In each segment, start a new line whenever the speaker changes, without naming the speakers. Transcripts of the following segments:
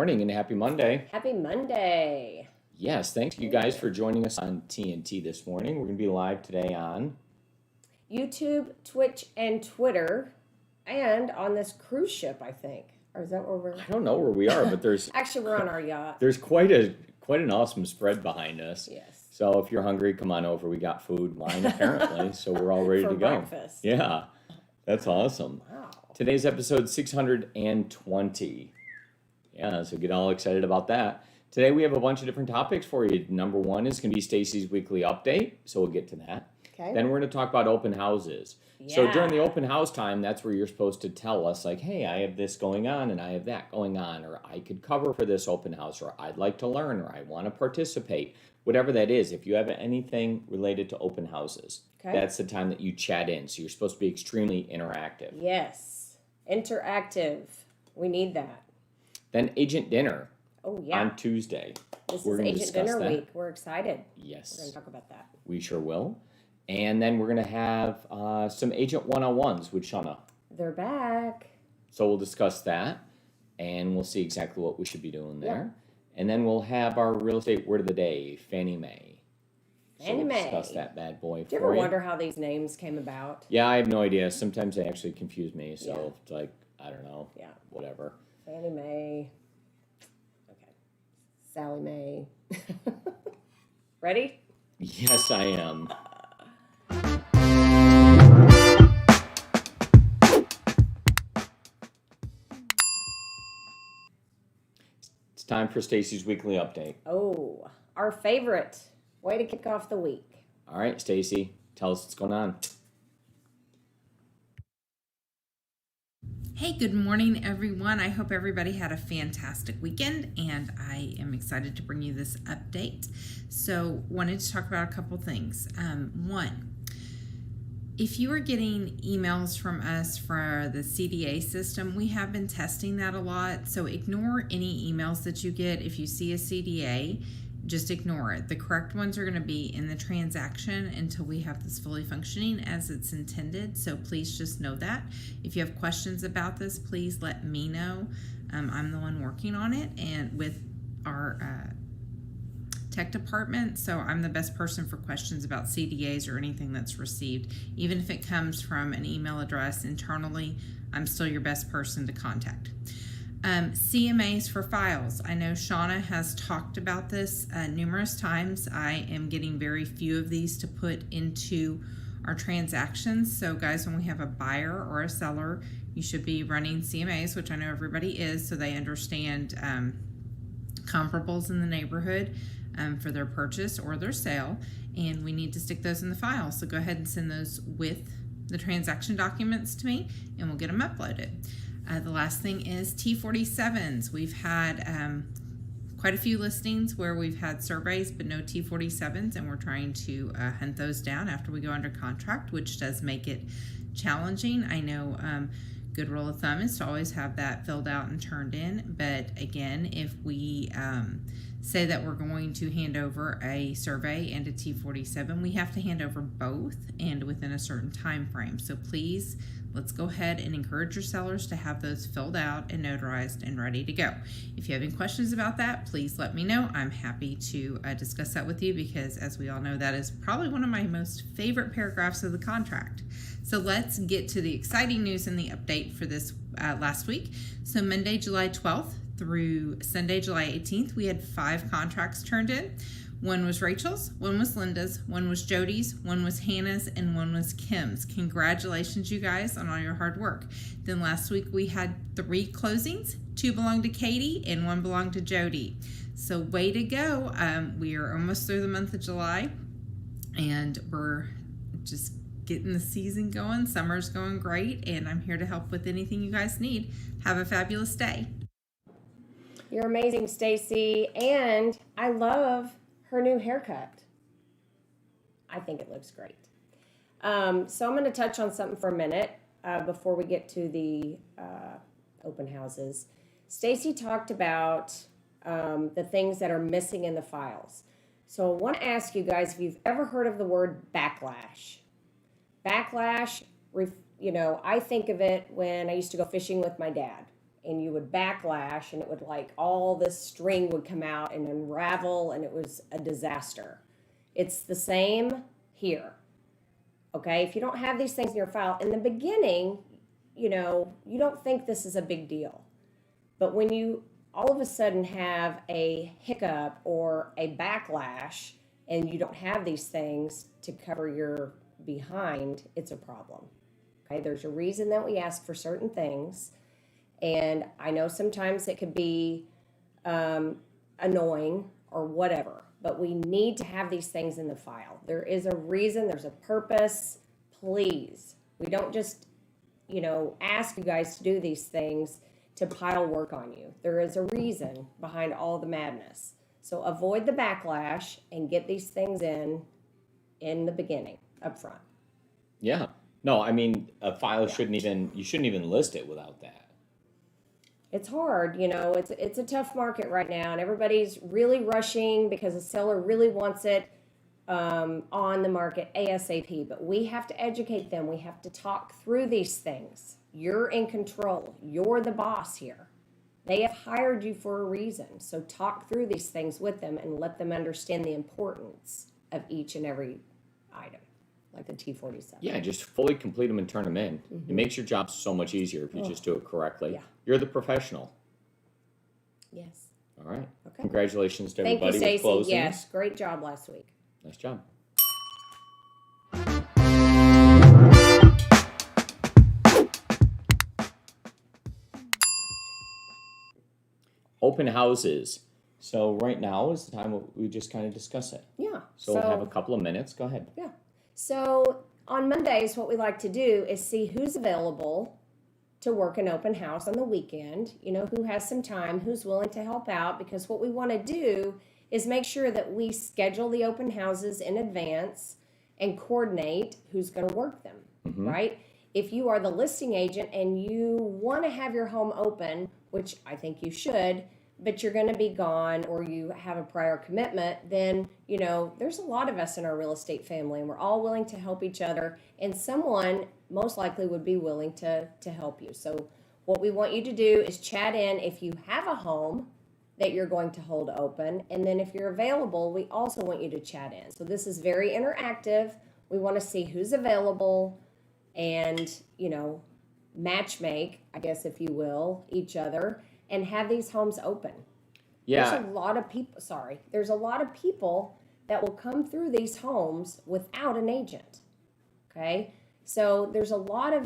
morning and happy Monday.
Happy Monday.
Yes, thanks you guys for joining us on TNT this morning. We're going to be live today on
YouTube, Twitch, and Twitter, and on this cruise ship, I think. Or is that where we're...
I don't know where we are, but there's...
Actually, we're on our yacht.
There's quite an awesome spread behind us.
Yes.
So if you're hungry, come on over. We got food, wine, apparally, so we're all ready to go.
Breakfast.
Yeah, that's awesome.
Wow.
Today's episode 620. Yeah, so get all excited about that. Today we have a bunch of different topics for you. Number one is going to be Stacey's weekly update, so we'll get to that.
Okay.
Then we're going to talk about open houses.
Yeah.
So during the open house time, that's where you're supposed to tell us, like, hey, I have this going on and I have that going on, or I could cover for this open house, or I'd like to learn, or I want to participate. Whatever that is, if you have anything related to open houses, that's the time that you chat in. So you're supposed to be extremely interactive.
Yes. Interactive. We need that.
Then agent dinner.
Oh, yeah.
On Tuesday.
This is agent dinner week. We're excited.
Yes.
We're going to talk about that.
We sure will. And then we're going to have some agent one-on-ones with Shana.
They're back.
So we'll discuss that, and we'll see exactly what we should be doing there. Yeah. And then we'll have our real estate word of the day, Fannie Mae.
Fannie Mae.
Discuss that bad boy.
Do you ever wonder how these names came about?
Yeah, I have no idea. Sometimes they actually confuse me. So it's like, I don't know.
Yeah.
Whatever.
Fannie Mae. Okay. Sally Mae. Ready?
Yes, I am. It's time for Stacey's weekly update.
Oh, our favorite way to kick off the week.
All right, Stacey, tell us what's going on.
Hey, good morning, everyone. I hope everybody had a fantastic weekend, and I am excited to bring you this update. So, wanted to talk about a couple things. One, if you are getting emails from us for the CDA system, we have been testing that a lot. So, ignore any emails that you get. If you see a CDA, just ignore it. The correct ones are going to be in the transaction until we have this fully functioning as it's intended. So please just know that. If you have questions about this, please let me know. I'm the one working on it and with our tech department. So I'm the best person for questions about CDAs or anything that's received. Even if it comes from an email address internally, I'm still your best person to contact. CMAs for files. I know Shana has talked about this numerous times. I am getting very few of these to put into our transactions. So guys, when we have a buyer or a seller, you should be running CMAs, which I know everybody is, so they understand comparables in the neighborhood for their purchase or their sale. And we need to stick those in the file. So go ahead and send those with the transaction documents to me and we'll get them uploaded. The last thing is T47s. We've had quite a few listings where we've had surveys but no T47s, and we're trying to hunt those down after we go under contract, which does make it challenging. I know good rule of thumb is to always have that filled out and turned in, but again, if we say that we're going to hand over a survey and a T47, we have to hand over both and within a certain time frame. So please, let's go ahead and encourage your sellers to have those filled out and notarized and ready to go. If you have any questions about that, please let me know. I'm happy to discuss that with you because, as we all know, that is probably one of my most favorite paragraphs of the contract. So let's get to the exciting news and the update for this last week. So Monday, July 12th through Sunday, July 18th, we had 5 contracts turned in. One was Rachel's, one was Linda's, one was Jody's, one was Hannah's, and one was Kim's. Congratulations, you guys, on all your hard work. Then last week we had 3 closings. 2 belonged to Katy and 1 belonged to Jody. So way to go. We are almost through the month of July, and we're just getting the season going. Summer's going great, and I'm here to help with anything you guys need. Have a fabulous day.
You're amazing, Stacey, and I love her new haircut. I think it looks great. So I'm going to touch on something for a minute before we get to the open houses. Stacey talked about the things that are missing in the files. So I want to ask you guys if you've ever heard of the word backlash. Backlash, I think of it when I used to go fishing with my dad. and you would backlash, and it would like all this string would come out and unravel, and it was a disaster. It's the same here. Okay, if you don't have these things in your file in the beginning, you don't think this is a big deal. But when you all of a sudden have a hiccup or a backlash and you don't have these things to cover your behind, it's a problem. Okay, there's a reason that we ask for certain things. And I know sometimes it could be annoying or whatever, but we need to have these things in the file. There is a reason, there's a purpose. Please, we don't just, ask you guys to do these things to pile work on you. There is a reason behind all the madness. So avoid the backlash and get these things in the beginning, up front.
Yeah. No, I mean, a file you shouldn't even list it without that.
It's hard, it's a tough market right now, and everybody's really rushing because the seller really wants it on the market ASAP. But we have to educate them. We have to talk through these things. You're in control. You're the boss here. They have hired you for a reason. So talk through these things with them and let them understand the importance of each and every item, like the T47.
Yeah, just fully complete them and turn them in.
Mm-hmm.
It makes your job so much easier if you just do it correctly.
Yeah.
You're the professional.
Yes.
All right.
Okay.
Congratulations to
Thank you,
everybody with
Stacey.
closings.
Yes, great job last week.
Nice job. Open houses. So right now is the time we just kind of discuss it.
Yeah.
So we'll have a couple of minutes. Go ahead.
Yeah. So on Mondays, what we like to do is see who's available to work an open house on the weekend, who has some time, who's willing to help out, because what we want to do is make sure that we schedule the open houses in advance and coordinate who's going to work them, right? If you are the listing agent and you want to have your home open, which I think you should, but you're going to be gone or you have a prior commitment, then, there's a lot of us in our real estate family and we're all willing to help each other, and someone most likely would be willing to help you. So what we want you to do is chat in if you have a home that you're going to hold open, and then if you're available, we also want you to chat in. So this is very interactive. We want to see who's available and, match make, I guess, if you will, each other, and have these homes open.
Yeah.
There's a lot of people that will come through these homes without an agent. Okay? So there's a lot of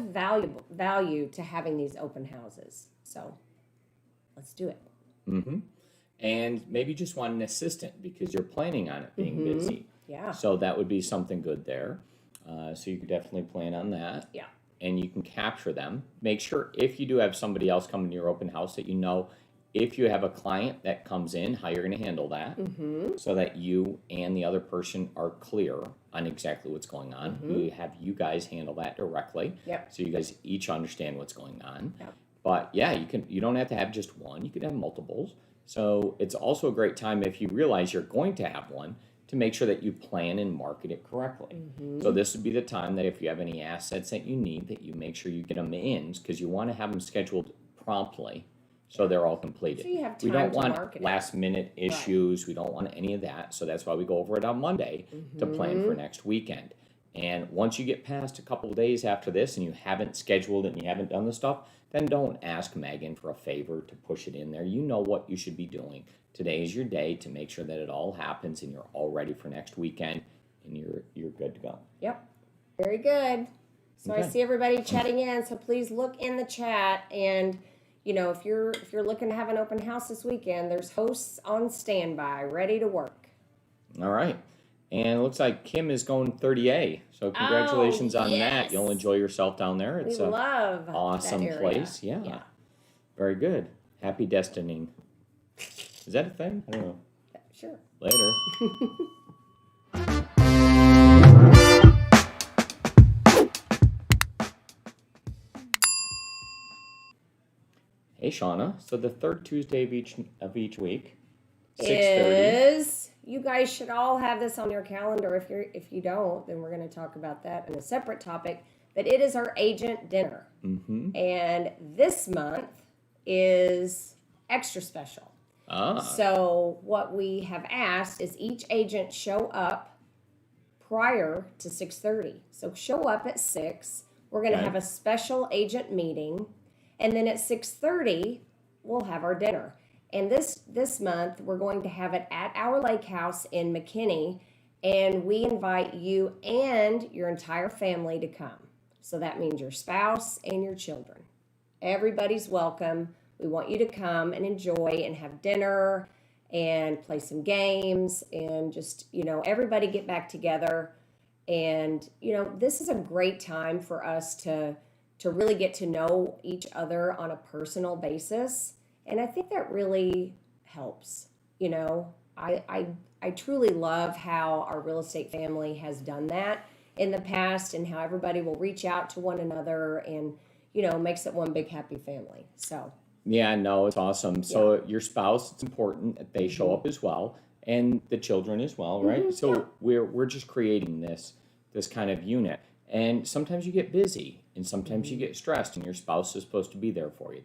value to having these open houses. So let's do it.
Mm-hmm. And maybe just want an assistant because you're planning on it being busy.
Yeah.
So that would be something good there. So you could definitely plan on that.
Yeah.
And you can capture them. Make sure if you do have somebody else coming to your open house that if you have a client that comes in, how you're going to handle that so that you and the other person are clear on exactly what's going on. You have you guys handle that directly.
Yep.
So you guys each understand what's going on.
Yep.
But yeah, you don't have to have just one. You could have multiples. So it's also a great time if you realize you're going to have one to make sure that you plan and market it correctly. So this would be the time that if you have any assets that you need, that you make sure you get them in, because you want to have them scheduled promptly so they're all completed.
So you have
We
time
don't
to
want
market it.
last minute issues. We don't want any of that. So that's why we go over it on Monday to plan for next weekend. And once you get past a couple of days after this and you haven't scheduled it and you haven't done the stuff, then don't ask Megan for a favor to push it in there. You know what you should be doing. Today is your day to make sure that it all happens and you're all ready for next weekend and you're good to go.
Yep. Very good. So I see everybody chatting in, so please look in the chat, and if you're looking to have an open house this weekend, there's hosts on standby, ready to work.
All right. And it looks like Kim is going 30A. So congratulations on that.
yes.
You'll enjoy yourself down there. It's
We
a
love
awesome
that area.
place. Yeah. Very good. Happy destining. Is that a thing? I don't know.
Sure.
Later. Hey, Shauna. So the third Tuesday of each week, 6:30.
You guys should all have this on your calendar. If you don't, then we're going to talk about that in a separate topic. But it is our agent dinner, and this month is extra special.
Ah.
So what we have asked is each agent show up prior to 6:30. So show up at 6. We're going to
Okay.
have a special agent meeting, and then at 6:30 we'll have our dinner. And this month we're going to have it at our lake house in McKinney, and we invite you and your entire family to come. So that means your spouse and your children. Everybody's welcome. We want you to come and enjoy and have dinner and play some games and just, everybody get back together. And, this is a great time for us to really get to know each other on a personal basis. And I think that really helps. I truly love how our real estate family has done that in the past, and how everybody will reach out to one another and, makes it one big happy family. So.
Yeah, no, it's awesome. So your spouse, it's important that they show up as well, and the children as well, right? So we're just creating this kind of unit. And sometimes you get busy, and sometimes you get stressed, and your spouse is supposed to be there for you.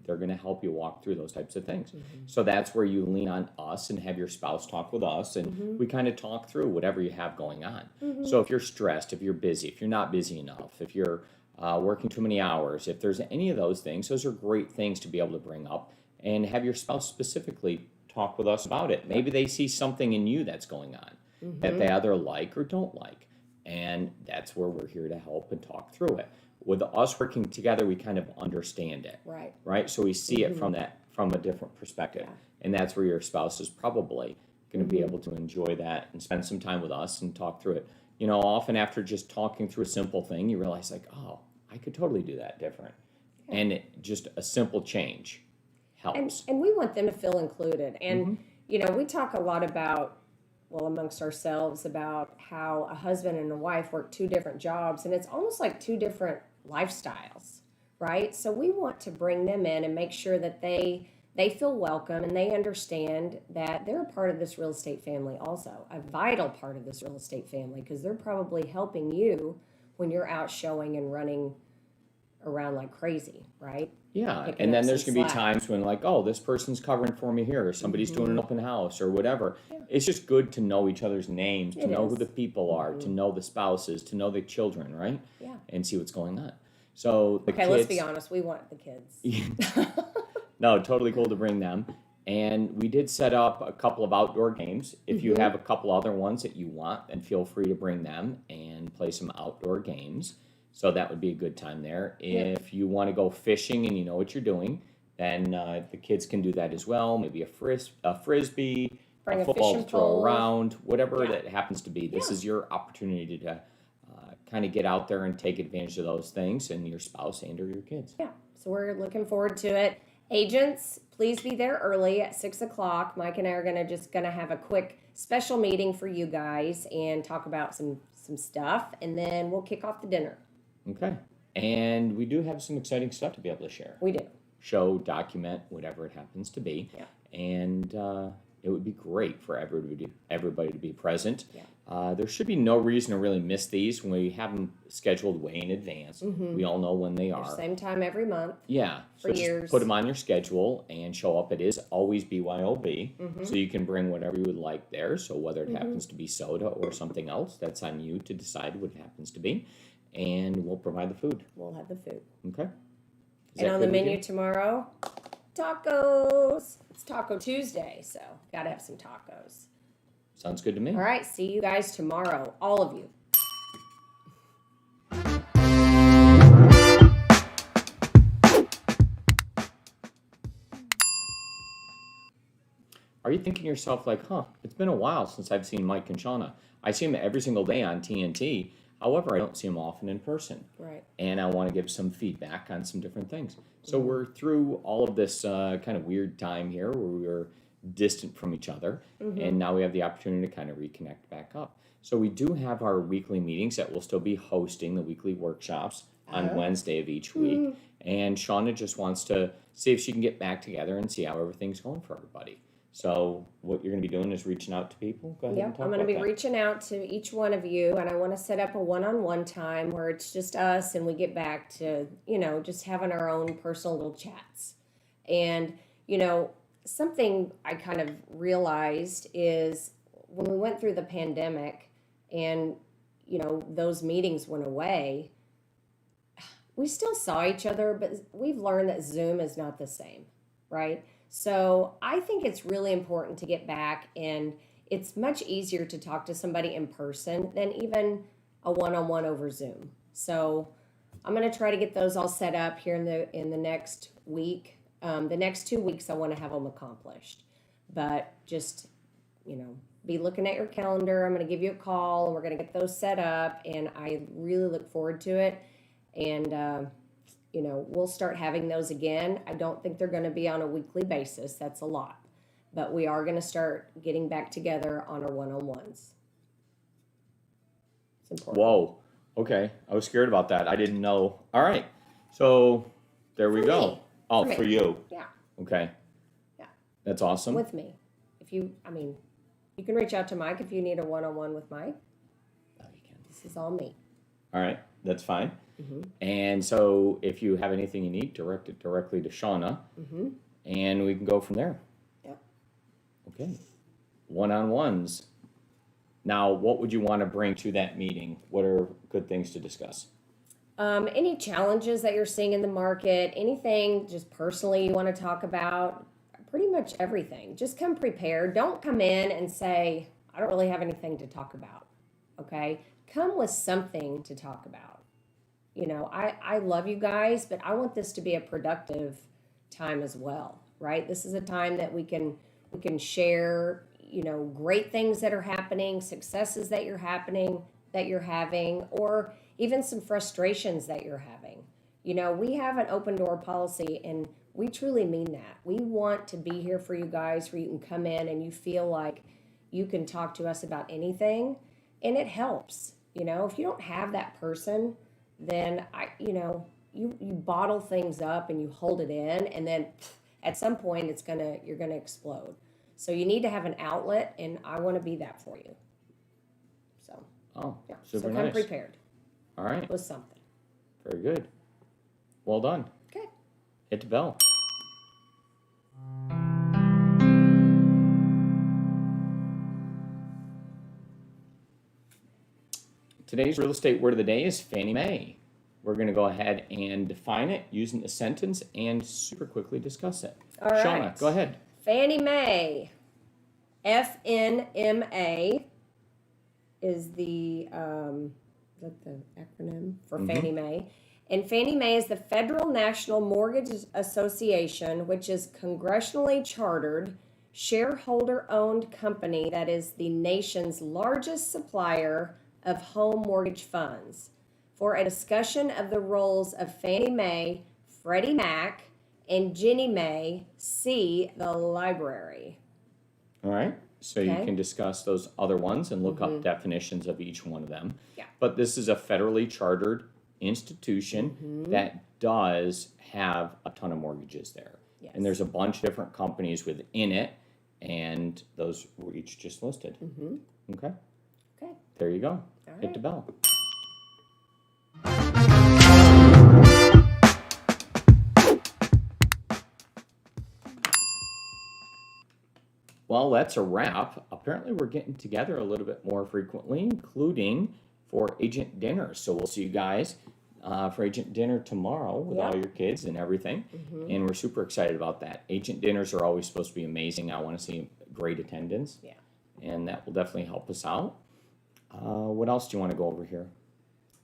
They're going to help you walk through those types of things. So that's where you lean on us and have your spouse talk with us, and we kind of talk through whatever you have going on. So if you're stressed, if you're busy, if you're not busy enough, if you're working too many hours, if there's any of those things, those are great things to be able to bring up and have your spouse specifically talk with us about it. Maybe they see something in you that's going on that they either like or don't like. And that's where we're here to help and talk through it. With us working together, we kind of understand it. Right? So we see it from a different perspective.
Yeah.
And that's where your spouse is probably going to be able to enjoy that and spend some time with us and talk through it. Often after just talking through a simple thing, you realize oh, I could totally do that different. Yeah. And just a simple change helps.
And we want them to feel included. And, we talk a lot about, amongst ourselves, about how a husband and a wife work 2 different jobs, and it's almost like 2 different lifestyles, right? So we want to bring them in and make sure that they feel welcome and they understand that they're a part of this real estate family also, a vital part of this real estate family, because they're probably helping you when you're out showing and running around like crazy, right?
Yeah,
Picking
and
up
then there's
some
going to be
slack.
times when this person's covering for me here, or somebody's doing an open house or whatever. Yeah. It's just good to know each other's names, to know who the people are, to know the spouses, to know the children, right?
Yeah.
And see what's going on. So the kids,
let's be honest, we want the kids.
No, totally cool to bring them. And we did set up a couple of outdoor games. If you have a couple other ones that you want, then feel free to bring them and play some outdoor games. So that would be a good time there. If you want to go fishing and you know what you're doing, then the kids can do that as well. Maybe a frisbee,
Bring
a
a
football
fishing
to throw
pole.
around, whatever that happens to be. This
Yeah.
is your opportunity to kind of get out there and take advantage of those things, and your spouse and or your kids.
Yeah, so we're looking forward to it. Agents, please be there early at 6 o'clock. Mike and I are gonna have a quick special meeting for you guys and talk about some stuff, and then we'll kick off the dinner.
Okay. And we do have some exciting stuff to be able to share.
We do.
Show, document, whatever it happens to be.
Yeah.
And it would be great for everybody to be present.
Yeah.
There should be no reason to really miss these when we have them scheduled way in advance. We all know when they are.
Same time every month.
Yeah. So
For
just
years.
put them on your schedule and show up. It is always BYOB. So you can bring whatever you would like there. So whether it happens to be soda or something else, that's on you to decide what it happens to be. And we'll provide the food.
We'll have the food.
Okay. Is
And
that
on the
good with
menu
you?
tomorrow, tacos. It's Taco Tuesday, so gotta have some tacos.
Sounds good to me.
All right, see you guys tomorrow, all of you.
Are you thinking to yourself like, it's been a while since I've seen Mike and Shana. I see them every single day on TNT. However, I don't see them often in person.
Right.
And I want to give some feedback on some different things. So we're through all of this kind of weird time here where we were distant from each other. And now we have the opportunity to kind of reconnect back up. So we do have our weekly meetings that we'll still be hosting, the weekly workshops on Wednesday of each week. And Shana just wants to see if she can get back together and see how everything's going for everybody. So what you're going to be doing is reaching out to people. Go ahead and
Yep,
talk
I'm going to
about
be
that.
reaching out to each one of you, and I want to set up a one-on-one time where it's just us and we get back to, just having our own personal little chats. And, something I kind of realized is when we went through the pandemic and, those meetings went away, we still saw each other, but we've learned that Zoom is not the same, right? So I think it's really important to get back, and it's much easier to talk to somebody in person than even a one-on-one over Zoom. So I'm going to try to get those all set up here in the next week. The next 2 weeks I want to have them accomplished, but just, be looking at your calendar. I'm going to give you a call and we're going to get those set up, and I really look forward to it. And, we'll start having those again. I don't think they're going to be on a weekly basis. That's a lot, but we are going to start getting back together on our one-on-ones. It's important.
Whoa. Okay. I was scared about that. I didn't know. All right. So there we go.
Me.
Oh,
For
for
me.
you.
Yeah.
Okay.
Yeah.
That's awesome.
With me. You can reach out to Mike if you need a one-on-one with Mike.
Oh, you can.
This is all me.
All right. That's fine.
Mm-hmm.
And so if you have anything you need, direct it directly to Shana, and we can go from there.
Yeah.
Okay. One-on-ones. Now, what would you want to bring to that meeting? What are good things to discuss?
Any challenges that you're seeing in the market, anything just personally you want to talk about, pretty much everything. Just come prepared. Don't come in and say, I don't really have anything to talk about, okay? Come with something to talk about. I love you guys, but I want this to be a productive time as well, right? This is a time that we can share, great things that are happening, successes that you're having, or even some frustrations that you're having. We have an open door policy, and we truly mean that. We want to be here for you guys, where you can come in and you feel like you can talk to us about anything, and it helps. If you don't have that person, then you bottle things up and you hold it in, and then at some point you're gonna explode. So you need to have an outlet, and I want to be that for you. So
Super
so come
nice.
prepared.
All right.
With something.
Very good. Well done.
Okay.
Hit the bell. Today's real estate word of the day is Fannie Mae. We're going to go ahead and define it using a sentence and super quickly discuss it.
All right.
Shana, go ahead.
Fannie Mae. FNMA is the acronym for Fannie Mae. And Fannie Mae is the Federal National Mortgage Association, which is congressionally chartered, shareholder-owned company that is the nation's largest supplier of home mortgage funds. For a discussion of the roles of Fannie Mae, Freddie Mac, and Ginnie Mae, see the library.
All right. So you
Okay.
can discuss those other ones and look up definitions of each one of them.
Yeah.
But this is a federally chartered institution that does have a ton of mortgages there.
Yes.
And there's a bunch of different companies within it, and those were each just listed. Okay.
Okay.
There you go.
All
Hit
right.
the bell. Well, that's a wrap. Apparently, we're getting together a little bit more frequently, including for agent dinner. So we'll see you guys for agent dinner tomorrow with all your kids and everything. And we're super excited about that. Agent dinners are always supposed to be amazing. I want to see great attendance.
Yeah.
And that will definitely help us out. What else do you want to go over here?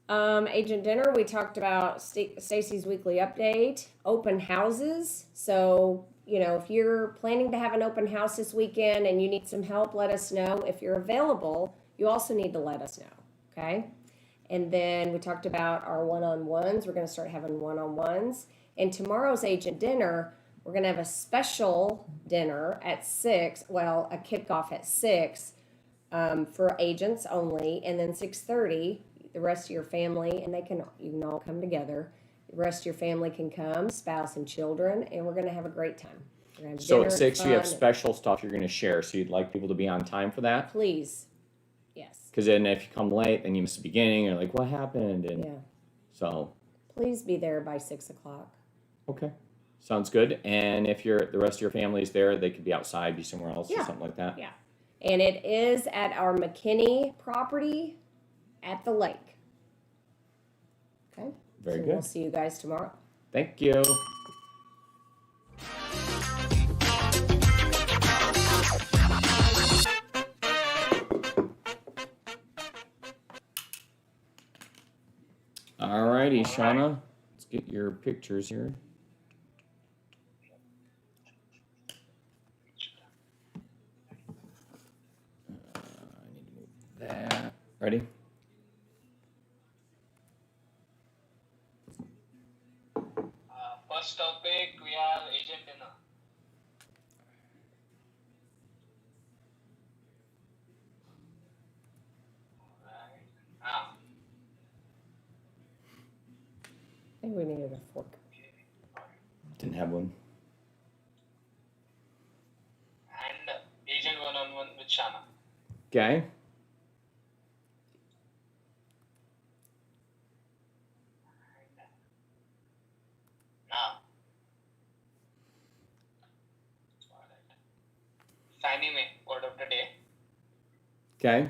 Agent dinner, we talked about Stacey's weekly update, open houses. So, if you're planning to have an open house this weekend and you need some help, let us know. If you're available, you also need to let us know, okay? And then we talked about our one-on-ones. We're going to start having one-on-ones. And tomorrow's agent dinner, we're going to have a special dinner at 6, well, a kickoff at 6 for agents only, and then 6:30, the rest of your family, and you can all come together. The rest of your family can come, spouse and children, and we're going to have a great time. We're gonna have
So
dinner,
at 6, you have
fun.
special stuff you're going to share. So you'd like people to be on time for that?
Please. Yes.
Because then if you come late, then you miss the beginning. You're like, what happened? And
Yeah.
so,
Please be there by 6 o'clock.
okay. Sounds good. And if the rest of your family's there, they could be outside, be somewhere else or
Yeah.
something like that.
Yeah. And it is at our McKinney property at the lake. Okay.
Very
So
good.
We'll see you guys tomorrow.
Thank you. Alrighty, Shana. Let's get your pictures here. I need to move that. Ready?
First topic, we have agent dinner. Right.
I think we needed a fork.
Didn't have one.
And agent one-on-one with Shana.
Okay.
Now. Signing me, word of the day.
Okay.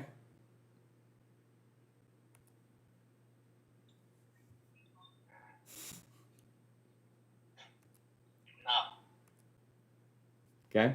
Now.
Okay.